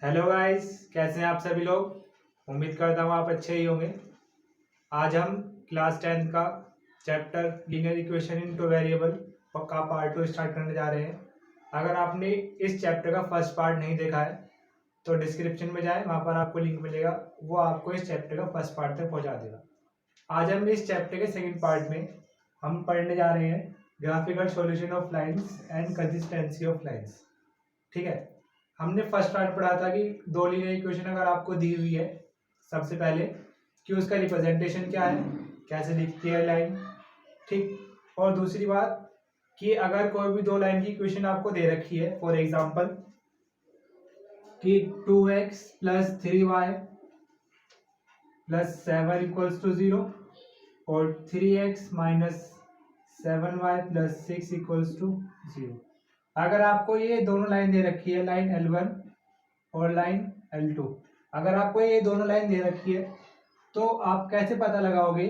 Hello guys, कैसे हैं आप सभी लोग। उम्मीद करता हूँ आप अच्छे ही होंगे। आज हम क्लास 10 का chapter linear equation into variable का पार्ट 2 स्टार्ट करने जा रहे हैं। अगर आपने इस चैप्टर का फर्स्ट पार्ट नहीं देखा है तो डिस्क्रिप्शन में जाएं, वहाँ पर आपको लिंक मिलेगा, वो आपको इस चैप्टर का फर्स्ट पार्ट तक पहुँचा देगा। आज हम इस चैप्टर के सेकेंड पार्ट में हम पढ़ने जा रहे हैं graphical solution of lines and consistency of lines. ठीक है, हमने फर्स्ट पार्ट पढ़ा था कि दो लीनियर इक्वेशन अगर आपको दी हुई है, सबसे पहले कि उसका रिप्रेजेंटेशन क्या है, कैसे दिखती है लाइन, ठीक। और दूसरी बात कि अगर कोई भी दो लाइन की इक्वेशन आपको दे रखी है, फॉर एग्जांपल कि 2x + 3y + 7 = 0 और 3x - 7y + 6 = 0। अगर आपको ये दोनों लाइन दे रखी है, लाइन L1 और लाइन L2, अगर आपको ये दोनों लाइन दे रखी है तो आप कैसे पता लगाओगे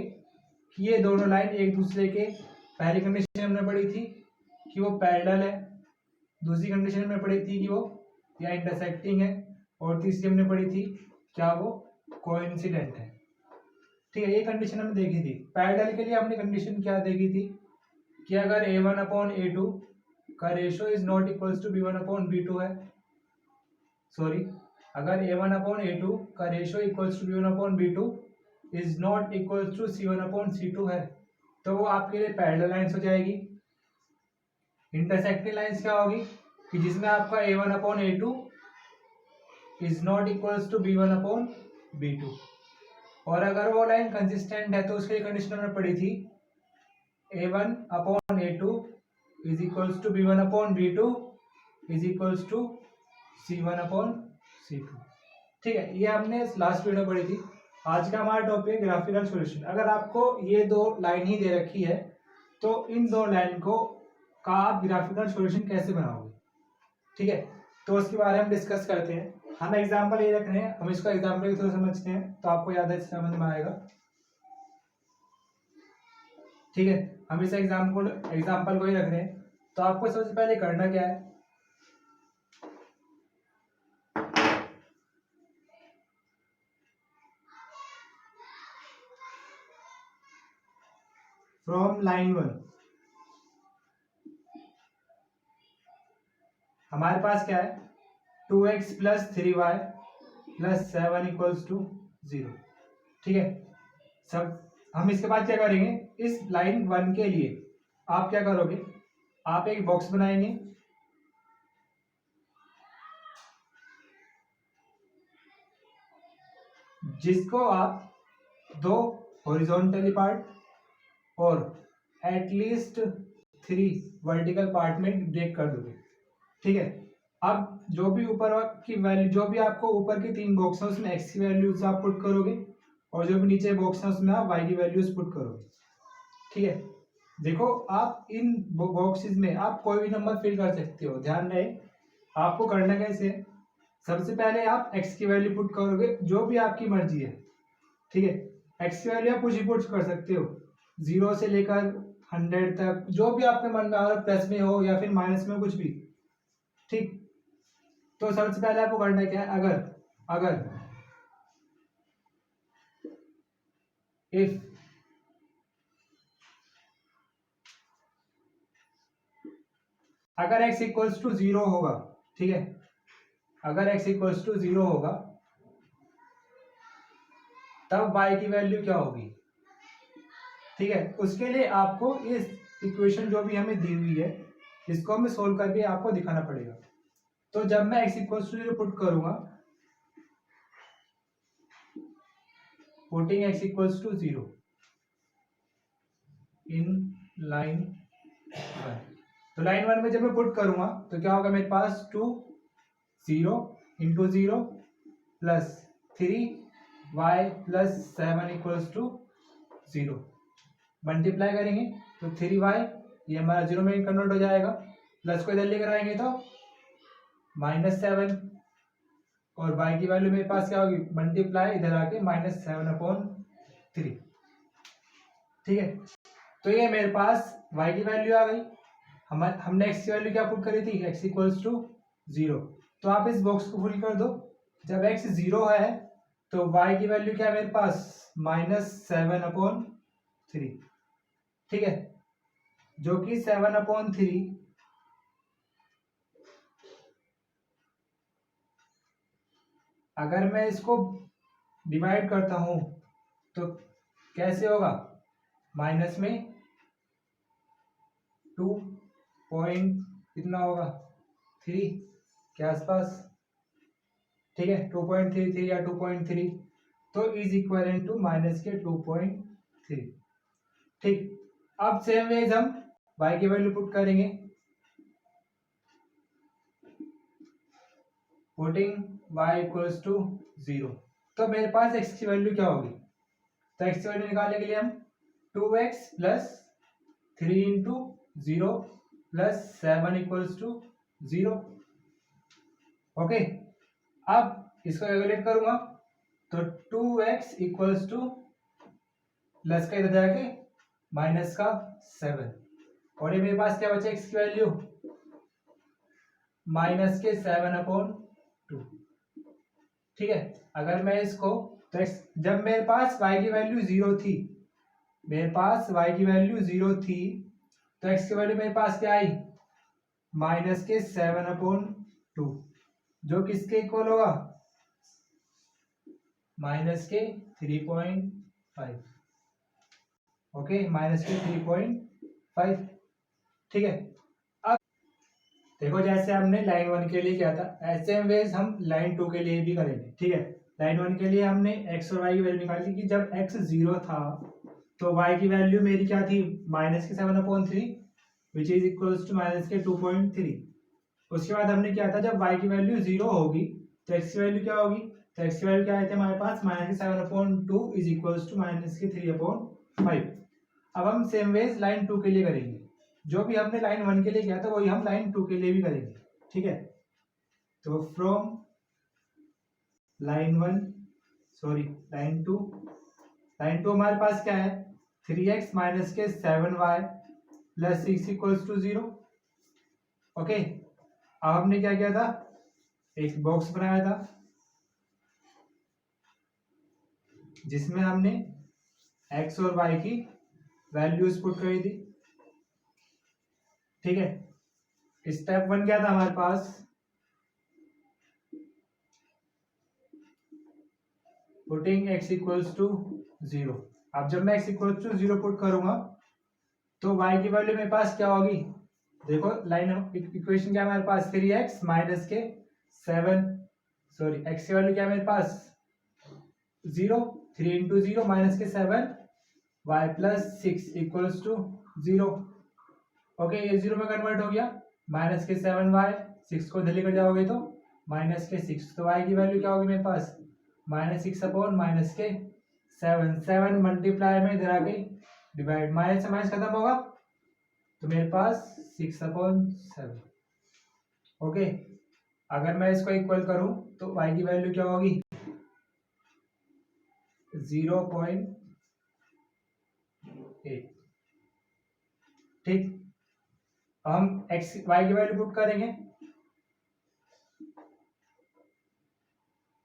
कि ये दोनों लाइन एक दूसरे के, पहली कंडीशन हमने पढ़ी थी कि वो पैरेलल है, दूसरी कंडीशन हमने पढ़ी थी कि वो या इंटरसेक्टिंग है, और तीसरी हमने पढ़ी थी क्या वो कोइंसिडेंट है। ठीक है, ये कंडीशन हमने देखी थी। पैरेलल के लिए हमने कंडीशन क्या देखी थी कि अगर A1/A2 का ratio is not equals to B1/B2 है, सॉरी, अगर A1/A2 का ratio equals to B1/B2 is not equals to C1/C2 है, तो वो आपके लिए पैरेलल लाइंस हो जाएगी। इंटरसेक्टिंग लाइंस क्या होगी कि जिसमें आपका A1/A2 is not equals to B1/B2, और अगर वो लाइन कंसिस्टेंट है तो उसके कंडीशन में पड़ी थी A1/A2 is equals to B1/B2 is equals to C1/C2। ठीक है, ये हमने लास्ट वीडियो पढ़ी थी। आज का हमारा टॉपिक ग्राफिकल सॉल्यूशन। अगर आपको ये दो लाइन ही दे रखी है तो इन दो लाइन को का आप ग्राफिकल सॉल्यूशन कैसे बनाओगे, ठीक है, तो उसके बारे में डिस्कस करते हैं। हम एग्जांपल ये रख रहे हैं, हम इसको एग्जांपल के थ्रू समझते हैं तो आपको ज्यादा समझ में आएगा। ठीक है, हम इस एग्जांपल को ही रख रहे हैं, तो आपको सबसे पहले करना क्या है, फ्रॉम लाइन 1 हमारे पास क्या है 2x + 3y + 7 = 0। ठीक है, सब हम इसके बाद क्या करेंगे, इस लाइन 1 के लिए आप क्या करोगे, आप एक बॉक्स बनाएंगे जिसको आप दो हॉरिजॉन्टली पार्ट और एटलीस्ट 3 वर्टिकल पार्ट में ब्रेक कर दोगे। ठीक है, अब जो भी ऊपर की वैल्यू, जो भी आपको ऊपर की 3 बॉक्स है उसमें x की वैल्यूज आप पुट करोगे, और जो भी नीचे बॉक्स है उसमें आप y की वैल्यूज पुट करोगे। ठीक है, देखो आप इन बॉक्सेस में आप कोई भी नंबर फिल कर सकते हो। ध्यान रहे आपको करना कैसे है, सबसे पहले आप x की वैल्यू पुट करोगे जो भी आपकी मर्जी है। ठीक है, x की वैल्यू आप कुछ भी पुट कर सकते हो, 0 से लेकर 100 तक, जो भी आपके मन में आ रहा, प्लस में हो या फिर माइनस में, कुछ भी। ठीक, तो सबसे पहले आपको करना क्या है, इफ अगर x इक्वल्स टू 0 होगा, ठीक है, अगर x इक्वल्स टू 0 होगा तब y की वैल्यू क्या होगी। ठीक है, उसके लिए आपको इस इक्वेशन जो भी हमें दी हुई है इसको हमें सोल्व करके आपको दिखाना पड़ेगा। तो जब मैं x इक्वल्स टू 0 पुट करूंगा, putting x equals to 0 in line 1, तो लाइन 1 में जब मैं पुट करूंगा तो क्या होगा, मेरे पास 2 0 × 0 + 3y + 7 = 0 मल्टीप्लाई करेंगे तो 3y ये हमारा 0 में कन्वर्ट हो जाएगा, प्लस को इधर लेकर आएंगे तो -7, और y की वैल्यू मेरे पास क्या होगी, मल्टीप्लाई इधर आके -7/3। ठीक है, तो ये मेरे पास y की वैल्यू आ गई। हमने x की वैल्यू क्या पुट करी थी, x = 0, तो आप इस बॉक्स को फुल कर दो जब x 0 है तो y की वैल्यू क्या है मेरे पास -7/3, ठीक है, जो कि 7/3 अगर मैं इसको डिवाइड करता हूं तो कैसे होगा, माइनस में 2 पॉइंट कितना होगा 3 के आसपास, ठीक है, 2.33 या 2.3, तो इज इक्वल टू माइनस के 2.3, ठीक। अब सेम वेज हम y की वैल्यू पुट करेंगे, पुटिंग y इक्वल्स टू 0, तो मेरे पास x की वैल्यू क्या होगी, तो x की वैल्यू निकालने के लिए हम 2x plus 3 into 0 plus 7 equals to 0, okay. अब इसको एवेल्यूएट करूंगा तो 2x इक्वल्स टू प्लस का इधर जाके माइनस का 7, और ये मेरे पास क्या बचा x की वैल्यू माइनस के 7/2, ठीक है। अगर मैं इसको तो x, जब मेरे पास y की वैल्यू 0 थी, मेरे पास y की वैल्यू 0 थी, तो x की वैल्यू मेरे पास क्या आई माइनस के 7/2, जो किसके इक्वल होगा माइनस के 3.5, ओके, माइनस के 3.5, ठीक है। अब देखो जैसे हमने लाइन 1 के लिए किया था, ऐसे वेज हम लाइन 2 के लिए भी करेंगे, ठीक है। लाइन 1 के लिए हमने x और y की वैल्यू निकाली कि जब x 0 था तो y की वैल्यू मेरी क्या थी माइनस के 7/3, which is equals to minus के 2.3। उसके बाद हमने क्या था, जब y की वैल्यू 0 होगी तो x की वैल्यू क्या होगी, तो x की वैल्यू क्या आए थे हमारे पास माइनस के 7/2 इज इक्वल्स टू माइनस के 3/5। अब हम सेम वेज लाइन 2 के लिए करेंगे, जो भी हमने लाइन 1 के लिए किया था वही हम लाइन 2 के लिए भी करेंगे, ठीक है। तो from line 1 sorry line 2, line 2 हमारे पास क्या है 3x माइनस के 7y plus 6 equals to 0, okay. अब हमने क्या किया था, एक बॉक्स बनाया था जिसमें हमने x और y की वैल्यूज पुट करी थी, ठीक है। स्टेप 1 क्या था हमारे पास, पुटिंग x इक्वल्स टू 0। अब जब मैं x इक्वल्स टू 0 पुट करूंगा तो y की वैल्यू मेरे पास क्या होगी, देखो लाइन इक्वेशन क्या है हमारे पास 3x माइनस के 7, सॉरी x की वैल्यू क्या है मेरे पास 0, 3 इंटू 0 माइनस के 7 y plus 6 equals to 0, okay. ये 0 में कन्वर्ट हो गया, माइनस के 7y, 6 को इधर लेकर जाओगे तो माइनस के 6, तो y की वैल्यू क्या होगी मेरे पास -6 अपॉन माइनस के 7, 7 मल्टीप्लाई में इधर आ गई डिवाइड, माइनस से माइनस खत्म होगा तो मेरे पास 6/7, ओके। अगर मैं इसको इक्वल करूं तो y की वैल्यू क्या होगी 0.8, ठीक। हम x y की वैल्यू पुट करेंगे,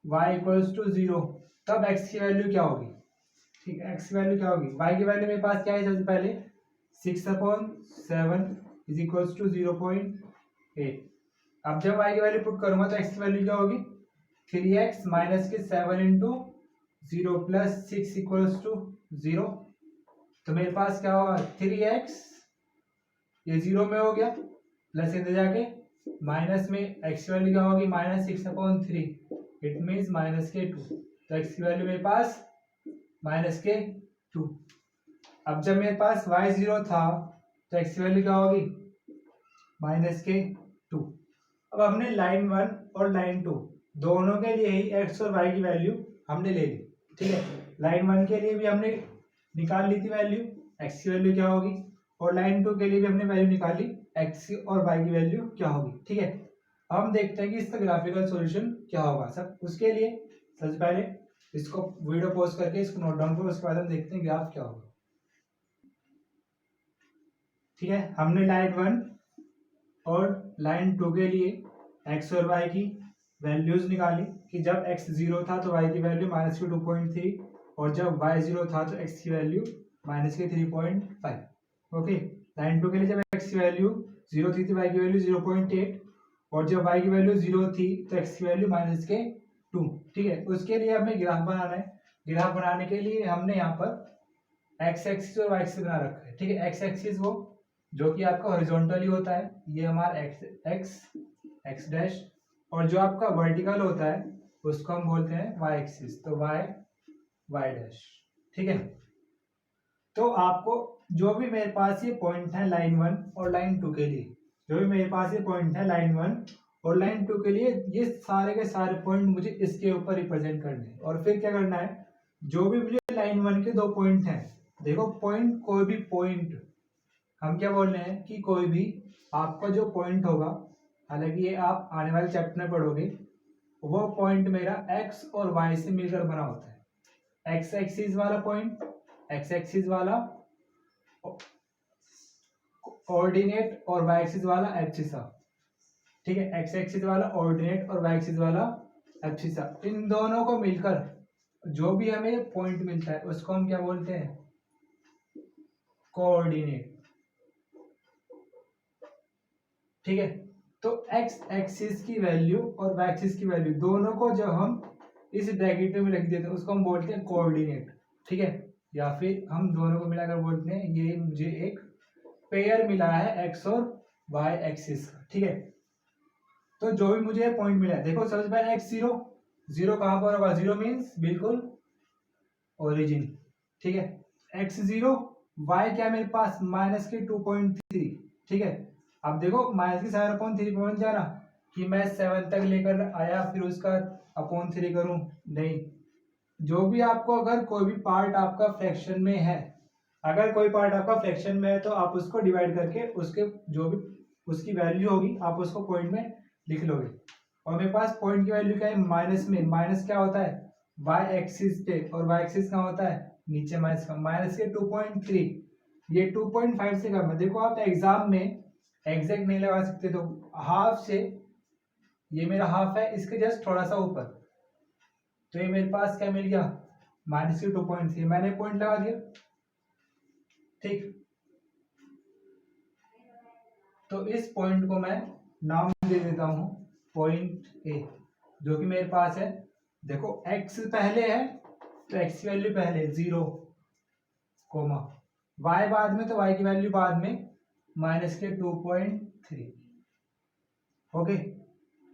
y इक्वल्स टू 0, तब x की वैल्यू क्या होगी, ठीक है। x की वैल्यू क्या होगी, y की वैल्यू मेरे पास क्या है सबसे पहले 6/7 इज इक्वल्स टू 0.8। अब जब y की वैल्यू पुट करूंगा तो x की वैल्यू क्या होगी 3x माइनस के 7 इंटू 0 प्लस 6 इक्वल्स टू 0, तो मेरे पास क्या होगा 3x, ये 0 में हो गया, प्लस इधर जाके माइनस में x की वैल्यू क्या होगी -6/3, इट मीन्स माइनस के 2, तो x की वैल्यू मेरे पास माइनस के 2। अब जब मेरे पास y 0 था तो x की वैल्यू क्या होगी माइनस के 2। अब हमने लाइन 1 और लाइन 2 दोनों के लिए ही x और y की वैल्यू हमने ले ली, ठीक है। लाइन 1 के लिए भी हमने निकाल ली थी वैल्यू, x की वैल्यू क्या होगी, और लाइन 2 के लिए भी हमने वैल्यू निकाली x और y की वैल्यू क्या होगी, ठीक है। अब हम देखते हैं कि इसका ग्राफिकल सॉल्यूशन क्या होगा। सब उसके लिए सबसे पहले इसको वीडियो पॉज करके इसको नोट डाउन करो, उसके बाद हम देखते हैं ग्राफ क्या होगा, ठीक है। हमने लाइन 1 और लाइन 2 के लिए x और y की वैल्यूज निकाली कि जब x 0 था तो y की वैल्यू -2.3 और जब y 0 था तो x की वैल्यू -3.5। ओके, लाइन 2 के लिए जब x की वैल्यू 0 थी तो y की वैल्यू 0.8 और जब y की वैल्यू 0 थी तो x की वैल्यू -2। ठीक है, उसके लिए हमें ग्राफ बनाना है। ग्राफ बनाने के लिए हमने यहाँ पर x एक्सिस और y एक्सिस बना रखा है। ठीक है, x एक्सिस वो जो कि आपका हॉरिजॉन्टली होता है, ये हमारा x डैश, और जो आपका वर्टिकल होता है उसको हम बोलते हैं y एक्सिस, तो y डैश। ठीक है, तो आपको जो भी मेरे पास ये पॉइंट है लाइन 1 और लाइन 2 के लिए, जो भी मेरे पास ये पॉइंट है लाइन 1 और लाइन 2 के लिए, ये सारे के सारे पॉइंट मुझे इसके ऊपर रिप्रेजेंट करने हैं। और फिर क्या करना है, जो भी मुझे लाइन 1 के 2 पॉइंट हैं, देखो पॉइंट, कोई भी पॉइंट, हम क्या बोल रहे हैं कि कोई भी आपका जो पॉइंट होगा, हालांकि ये आप आने वाले चैप्टर में पढ़ोगे, वो पॉइंट मेरा x और y से मिलकर बना होता है। x एक्सिस वाला पॉइंट, x एक्सिस वाला ऑर्डिनेट और y एक्सिस वाला एब्सिसा। ठीक है, x एक्सिस वाला ऑर्डिनेट और y एक्सिस वाला एब्सिसा, इन दोनों को मिलकर जो भी हमें पॉइंट मिलता है उसको हम क्या बोलते हैं, कोऑर्डिनेट। ठीक है, तो x एक्सिस की वैल्यू और y एक्सिस की वैल्यू दोनों को जब हम इस ब्रैकेट में रख देते हैं उसको हम बोलते हैं कोऑर्डिनेट। ठीक है, या फिर हम दोनों को मिलाकर बोलते हैं ये मुझे एक पेयर मिला है x और y एक्सिस का। ठीक है, तो जो भी मुझे पॉइंट मिला है, देखो सबसे पहले x0, 0 कहां पर होगा, 0 मीन्स बिल्कुल ओरिजिन। ठीक है, x0, y क्या मेरे पास -2.3। ठीक है, अब देखो -3 पॉइंट जाना कि मैं 7 तक लेकर आया फिर उसका अपॉन 3 करूं, नहीं। जो भी आपको, अगर कोई भी पार्ट आपका फ्रैक्शन में है, अगर कोई पार्ट आपका फ्रैक्शन में है तो आप उसको डिवाइड करके उसके जो भी उसकी वैल्यू होगी आप उसको पॉइंट में लिख लोगे। और मेरे पास पॉइंट की वैल्यू क्या है, माइनस में, माइनस क्या होता है y एक्सिस पे, और y एक्सिस कहाँ होता है नीचे, माइनस का, माइनस के 2.3, ये 2.5 से कम है। देखो आप एग्जाम में एग्जैक्ट नहीं लगा सकते, तो हाफ से, ये मेरा हाफ है, इसके जस्ट थोड़ा सा ऊपर, तो ये मेरे पास क्या मिल गया, -2.3, मैंने पॉइंट लगा दिया। ठीक, तो इस पॉइंट को मैं नाम दे देता हूं पॉइंट ए, जो कि मेरे पास है। देखो x पहले है तो x की वैल्यू पहले 0, y बाद में, तो y की वैल्यू बाद में -2.3। ओके,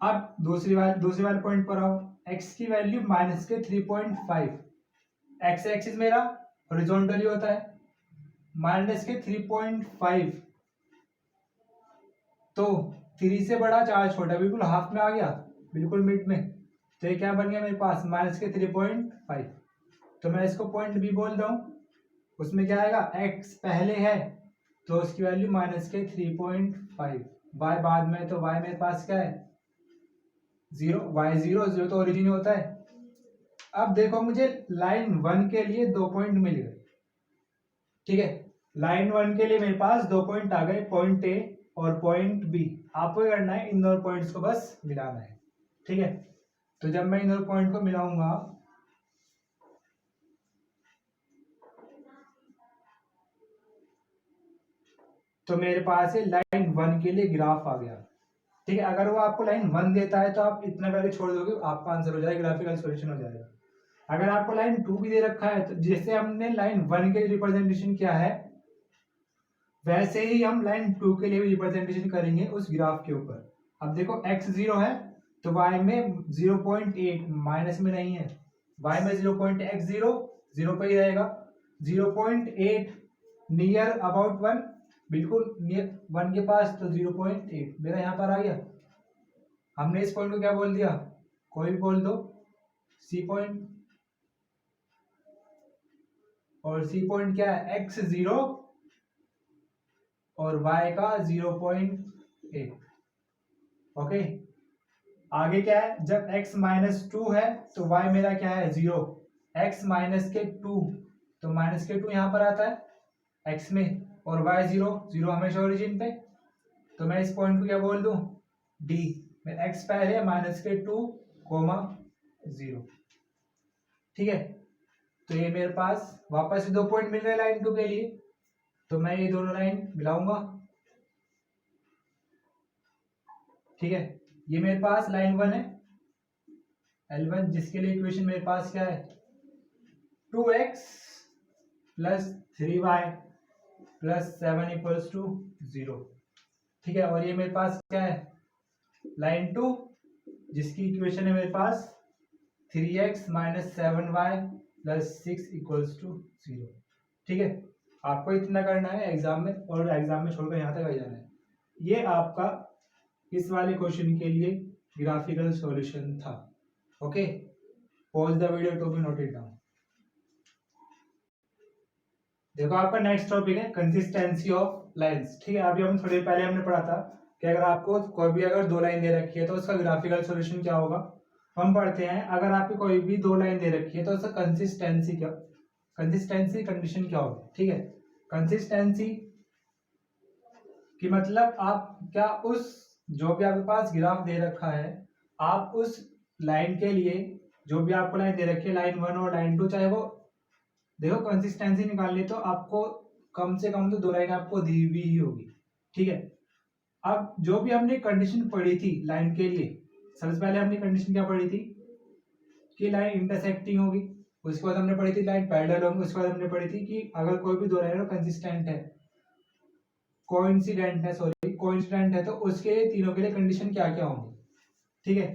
अब दूसरी वाले पॉइंट पर आओ, x की वैल्यू -3.5, x एक्सिस मेरा हॉरिजॉन्टली होता है, -3.5, तो 3 से बड़ा 4 छोटा, बिल्कुल हाफ में आ गया, बिल्कुल मिड में, तो ये क्या बन गया मेरे पास -3.5। तो मैं इसको पॉइंट बी बोल रहा हूं, उसमें क्या आएगा, x पहले है तो उसकी वैल्यू -3.5, y बाद में, तो y मेरे पास क्या है 0, y0 तो ओरिजिन होता है। अब देखो मुझे लाइन 1 के लिए 2 पॉइंट मिल गए। ठीक है, लाइन 1 के लिए मेरे पास 2 पॉइंट आ गए, पॉइंट ए और पॉइंट बी। आपको करना है इन दोनों पॉइंट्स को बस मिलाना है। ठीक है, तो जब मैं इन दोनों पॉइंट को मिलाऊंगा तो मेरे पास है लाइन 1 के लिए ग्राफ आ गया। ठीक है, अगर वो आपको लाइन 1 देता है तो आप इतना करके छोड़ दोगे, आपका आंसर हो जाएगा, ग्राफिकल सॉल्यूशन हो जाएगा। अगर आपको लाइन 2 भी दे रखा है तो जैसे हमने लाइन 1 के लिए रिप्रेजेंटेशन किया है वैसे ही हम लाइन 2 के लिए भी रिप्रेजेंटेशन करेंगे उस ग्राफ के ऊपर। अब देखो x0 है तो y में 0.8, माइनस में नहीं है, y में 0.8, x0 0 पे ही रहेगा, 0.8 नियर अबाउट 1, बिल्कुल नियर 1 के पास, तो 0.8 मेरा यहाँ पर आ गया। हमने इस पॉइंट को क्या बोल दिया, कोई भी बोल दो, सी पॉइंट, और सी पॉइंट क्या है x0 और y का 0.8। ओके, आगे क्या है, जब x -2 है तो y मेरा क्या है 0, x -2 तो -2 यहाँ पर आता है x में, और y 0 0 हमेशा ओरिजिन पे, तो मैं इस पॉइंट को क्या बोल दूं, D। में x पहले है -2,0, ठीक है। तो ये मेरे पास वापस से 2 पॉइंट मिल रहे हैं लाइन 2 के लिए, तो मैं ये दोनों लाइन मिलाऊंगा, ठीक है। ये मेरे पास लाइन 1 है L1, जिसके लिए इक्वेशन मेरे पास क्या है 2x + 3y + 7 = 0, ठीक है। और ये मेरे पास क्या है लाइन 2, जिसकी इक्वेशन है मेरे पास 3x - 7y + 6 = 0, ठीक है। आपको इतना करना है एग्जाम में, और एग्जाम में छोड़कर यहाँ तक आ जाना है। ये आपका इस वाले क्वेश्चन के लिए ग्राफिकल सॉल्यूशन था। Okay, pause the video to be noted down. देखो आपका नेक्स्ट टॉपिक है कंसिस्टेंसी ऑफ लाइंस, ठीक है। अभी हम थोड़ी पहले हमने पढ़ा था कि अगर आपको कोई भी अगर 2 लाइन दे रखी है तो उसका ग्राफिकल सॉल्यूशन क्या होगा। हम पढ़ते हैं अगर आपकी कोई भी 2 लाइन दे रखी है तो उसका कंसिस्टेंसी कंडीशन क्या होगी, ठीक है। कंसिस्टेंसी कि मतलब आप क्या उस जो भी आपके पास ग्राफ दे रखा है, आप उस लाइन के लिए जो भी आपको लाइन दे रखी है लाइन 1 और लाइन 2, चाहे वो देखो कंसिस्टेंसी निकालनी तो आपको कम से कम तो 2 लाइन आपको दी हुई ही होगी, ठीक है। अब जो भी हमने कंडीशन पढ़ी थी लाइन के लिए, सबसे पहले हमने कंडीशन क्या पढ़ी थी कि लाइन इंटरसेक्टिंग होगी, उसके बाद हमने पढ़ी थी लाइन पैरेलल होंगी, उसके बाद हमने पढ़ी थी कि अगर कोई भी 2 लाइन कंसिस्टेंट है कोइंसिडेंट है तो उसके तीनों के लिए कंडीशन क्या क्या होंगी, ठीक है।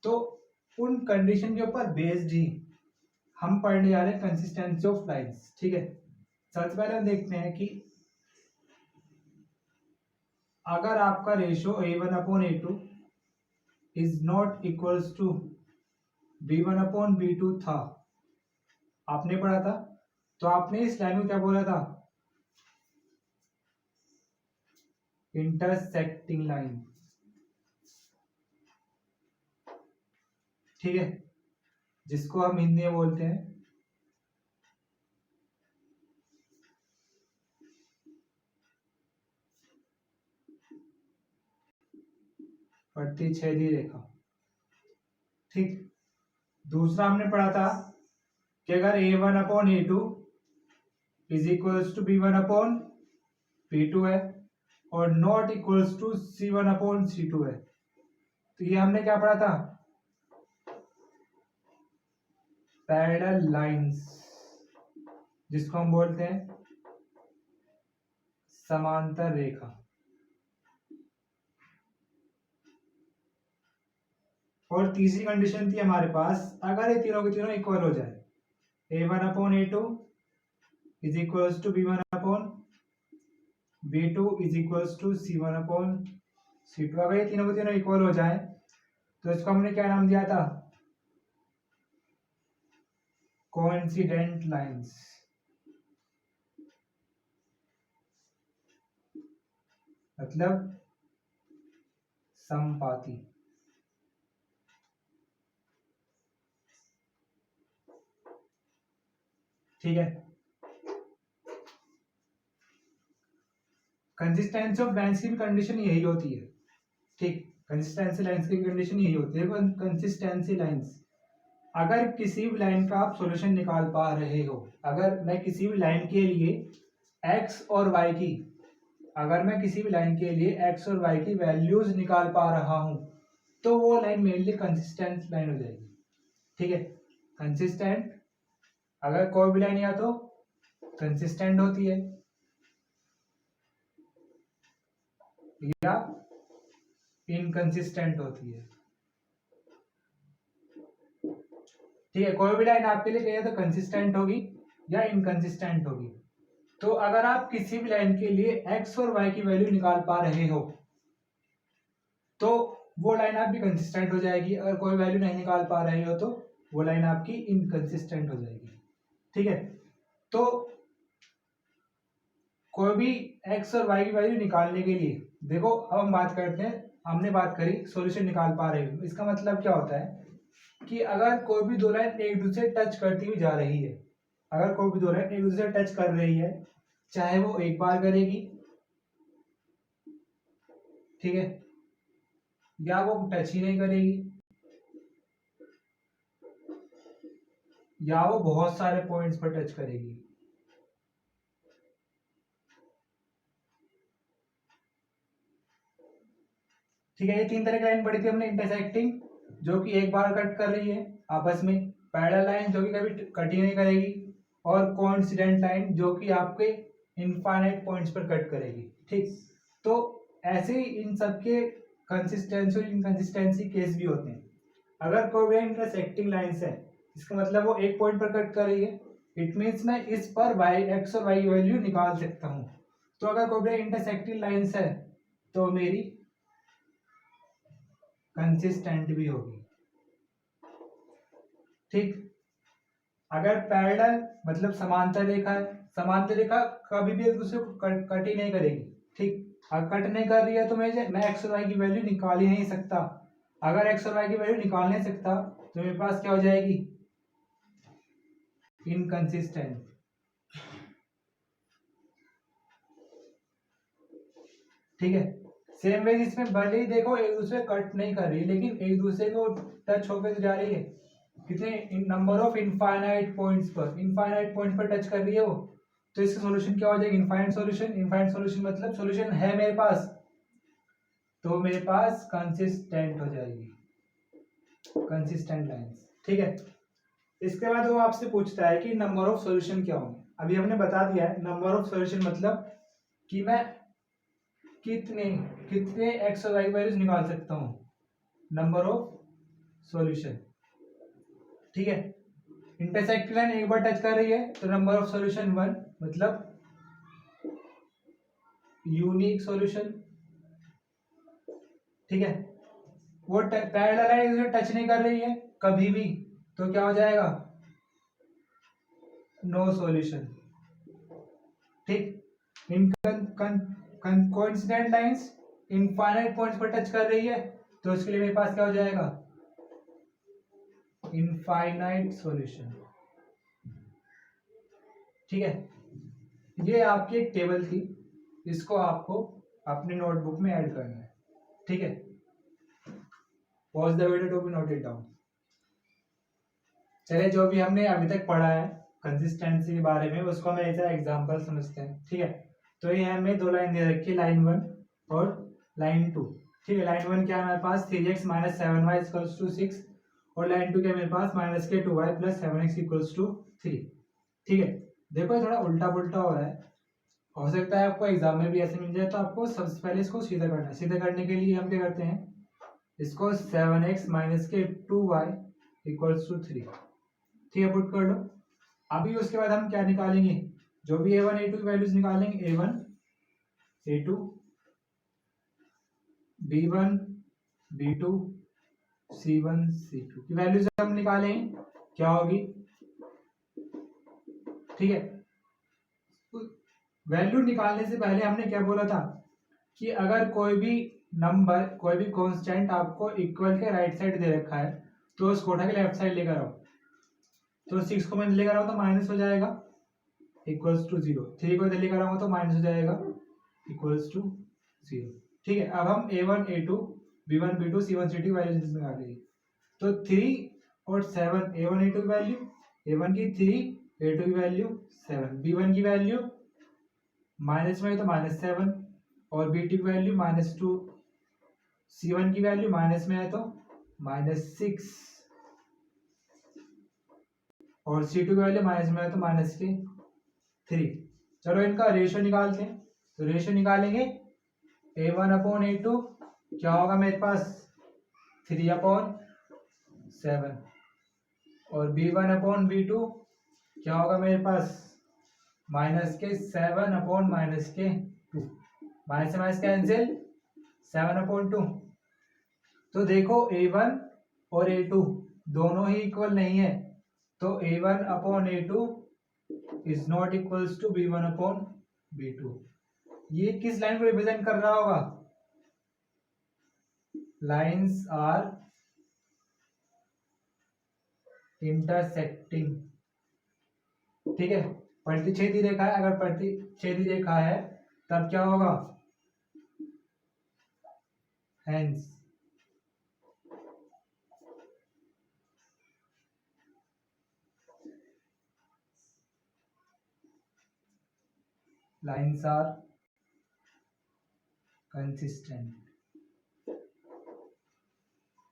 तो उन कंडीशन के ऊपर बेस्ड ही हम पढ़ने जा रहे हैं कंसिस्टेंसी ऑफ लाइंस, ठीक है। सबसे पहले हम देखते हैं कि अगर आपका ratio A1/A2 is not equals to B1/B2 था, आपने पढ़ा था, तो आपने इस लाइन में क्या बोला था इंटरसेक्टिंग लाइन, ठीक है, जिसको हम हिंदी में बोलते हैं प्रतिच्छेदी रेखा, ठीक। दूसरा हमने पढ़ा था कि अगर A1/A2 is equals to B1/B2 है और नॉट इक्वल्स टू C1/C2 है, तो ये हमने क्या पढ़ा था पैरेलल लाइंस, जिसको हम बोलते हैं समांतर रेखा। और तीसरी कंडीशन थी हमारे पास अगर ये तीनों के तीनों इक्वल हो जाए, A1/A2 is equals to B1/B2 is equals to C1/C2। अगर ये तीनों के तीनों इक्वल हो जाए तो इसको हमने क्या नाम दिया था कोइंसिडेंट लाइंस, मतलब समपाती, ठीक है। कंसिस्टेंसी ऑफ लाइंस की भी कंडीशन यही होती है, ठीक। कंसिस्टेंसी लाइंस की कंडीशन यही होती है। कंसिस्टेंसी लाइंस, अगर किसी भी लाइन का आप सॉल्यूशन निकाल पा रहे हो, अगर मैं किसी भी लाइन के लिए x और y की अगर मैं किसी भी लाइन के लिए x और y की वैल्यूज निकाल पा रहा हूं तो वो लाइन मेरे लिए कंसिस्टेंट लाइन हो जाएगी, ठीक है। कंसिस्टेंट, अगर कोई भी लाइन या तो कंसिस्टेंट होती है या इनकंसिस्टेंट होती है, ठीक है। कोई भी लाइन आपके लिए कहिए तो कंसिस्टेंट होगी या इनकंसिस्टेंट होगी। तो अगर आप किसी भी लाइन के लिए x और y की वैल्यू निकाल पा रहे हो तो वो लाइन आपकी कंसिस्टेंट हो जाएगी, अगर कोई वैल्यू नहीं निकाल पा रहे हो तो वो लाइन आपकी इनकंसिस्टेंट हो जाएगी, ठीक है। तो कोई भी x और y की वैल्यू निकालने के लिए देखो अब हम बात करते हैं, हमने बात करी सॉल्यूशन निकाल पा रहे हो, इसका मतलब क्या होता है कि अगर कोई भी 2 लाइन एक दूसरे टच करती हुई जा रही है, अगर कोई भी 2 लाइन एक दूसरे टच कर रही है, चाहे वो एक बार करेगी, ठीक है, या वो टच ही नहीं करेगी, या वो बहुत सारे पॉइंट्स पर टच करेगी। ठीक है, ये तीन तरह की लाइन पढ़ी थी हमने। इंटरसेक्टिंग, जो कि एक बार कट कर रही है आपस में। पैरेलल लाइन, जो कि कभी कट ही नहीं करेगी। और कोइंसिडेंट लाइन, जो कि आपके इनफाइनाइट पॉइंट्स पर कट करेगी। ठीक, तो ऐसे ही इन सबके कंसिस्टेंसी और इनकंसिस्टेंसी केस भी होते हैं। अगर कोई भी इंटरसेक्टिंग लाइंस है, इसका मतलब वो एक पॉइंट पर कट कर रही है, इट मीन्स मैं इस पर वाई एक्स और वाई वैल्यू निकाल सकता हूँ। तो अगर कोई भी इंटरसेक्टिंग लाइंस है तो मेरी कंसिस्टेंट भी होगी। ठीक, अगर पैरेलल मतलब समांतर रेखा है, समांतर रेखा कभी भी एक दूसरे को कट ही नहीं करेगी। ठीक, अगर कट नहीं कर रही है तो मैं एक्स और वाई की वैल्यू निकाल ही नहीं सकता। अगर एक्स और वाई की वैल्यू निकाल नहीं सकता तो मेरे पास क्या हो जाएगी, इनकंसिस्टेंट। ठीक है, सेम वे इसमें भले ही देखो एक दूसरे कट नहीं कर रही लेकिन एक दूसरे को टच होकर तो जा रही है। कितने नंबर ऑफ इनफाइनाइट पॉइंट्स पर, इनफाइनाइट पॉइंट पर टच कर रही है वो। तो इसका सॉल्यूशन क्या हो जाएगा, इनफाइनाइट सॉल्यूशन। इनफाइनाइट सॉल्यूशन मतलब सॉल्यूशन है मेरे पास, तो मेरे पास कंसिस्टेंट हो जाएगी, कंसिस्टेंट लाइंस। ठीक है, इसके बाद वो आपसे पूछता है कि नंबर ऑफ सॉल्यूशन क्या होंगे। अभी हमने बता दिया है नंबर ऑफ सॉल्यूशन मतलब कि मैं कितने कितने एक्स और वाई वैल्यूज निकाल सकता हूं, नंबर ऑफ सॉल्यूशन। ठीक है, इंटरसेक्ट लाइन एक बार टच कर रही है तो नंबर ऑफ सॉल्यूशन 1, मतलब यूनिक सॉल्यूशन। ठीक है, वो पैरेलल लाइन टच नहीं कर रही है कभी भी तो क्या हो जाएगा, नो सॉल्यूशन। ठीक, इन कोइंसिडेंट लाइंस इनफाइनाइट पॉइंट्स पर टच कर रही है तो इसके लिए मेरे पास क्या हो जाएगा, इनफाइनाइट सॉल्यूशन। ठीक है, ये आपकी एक टेबल थी, इसको आपको अपनी नोटबुक में ऐड करना है। ठीक है, pause the video to be noted down. चलिए, जो भी हमने अभी तक पढ़ा है कंसिस्टेंसी के बारे में उसको हम एज एग्जांपल समझते हैं। ठीक है, तो ये हमें दो लाइन दे रखी है, लाइन 1 और लाइन 2। ठीक है, लाइन 1 क्या है हमारे पास, 3x minus 7y equals to 6, और लाइन 2 क्या है मेरे पास, माइनस के 2y plus 7x equals to 3। ठीक है, देखो ये थोड़ा उल्टा पुल्टा हो रहा है, हो सकता है आपको एग्जाम में भी ऐसे मिल जाए। तो आपको सबसे पहले इसको सीधा करना है। सीधा करने के लिए हम क्या करते हैं, इसको 7x माइनस के 2y इक्वल्स टू 3, ठीक है, पुट कर लो। अभी उसके बाद हम क्या निकालेंगे, जो भी a1 a2 की वैल्यूज निकालेंगे, a1 a2 b1 b2 c1 c2 की वैल्यूज हम निकालेंगे, क्या होगी। ठीक है, वैल्यू निकालने से पहले हमने क्या बोला था कि अगर कोई भी नंबर, कोई भी कांस्टेंट आपको इक्वल के राइट साइड दे रखा है तो उसको उठा के लेफ्ट साइड लेकर आओ। तो 6 को मैं लेकर आऊँ तो माइनस हो जाएगा इक्वल्स टू 0, 3 को इधर लेकर आऊंगा तो माइनस हो जाएगा इक्वल्स टू 0। ठीक है, अब हम a1 a2 b1 b2 c1 c2 की वैल्यू निकालेंगे। तो 3 और 7, a1 a2 की वैल्यू, a1 की 3, a2 की वैल्यू 7, b1 की वैल्यू माइनस में है तो -7, और b2 की वैल्यू -2, c1 की वैल्यू माइनस में है तो -6, और c2 की वैल्यू माइनस में है तो -3। चलो इनका रेशियो निकालते हैं। तो रेशियो निकालेंगे, a1 अपॉन a2 क्या होगा मेरे पास, 3/7, और b1 अपॉन b2 क्या होगा मेरे पास, -7/-2, माइनस से माइनस कैंसिल, 7/2। तो देखो a1 और a2 दोनों ही इक्वल नहीं है, तो a1 upon a2 is not equals to b1 upon b2। ये किस लाइन को रिप्रेजेंट कर रहा होगा, लाइंस आर इंटरसेक्टिंग। ठीक है, प्रतिच्छेदी रेखा है, अगर प्रतिच्छेदी रेखा है तब क्या होगा, हेंस लाइन्स आर कंसिस्टेंट।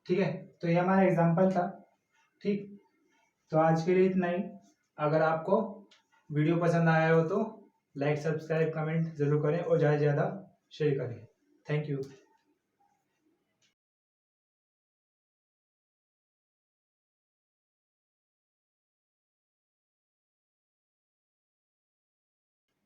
ठीक है, तो ये हमारा एग्जाम्पल था। ठीक, तो आज के लिए इतना ही। अगर आपको वीडियो पसंद आया हो तो लाइक, सब्सक्राइब, कमेंट जरूर करें और ज़्यादा से ज़्यादा शेयर करें। Thank you.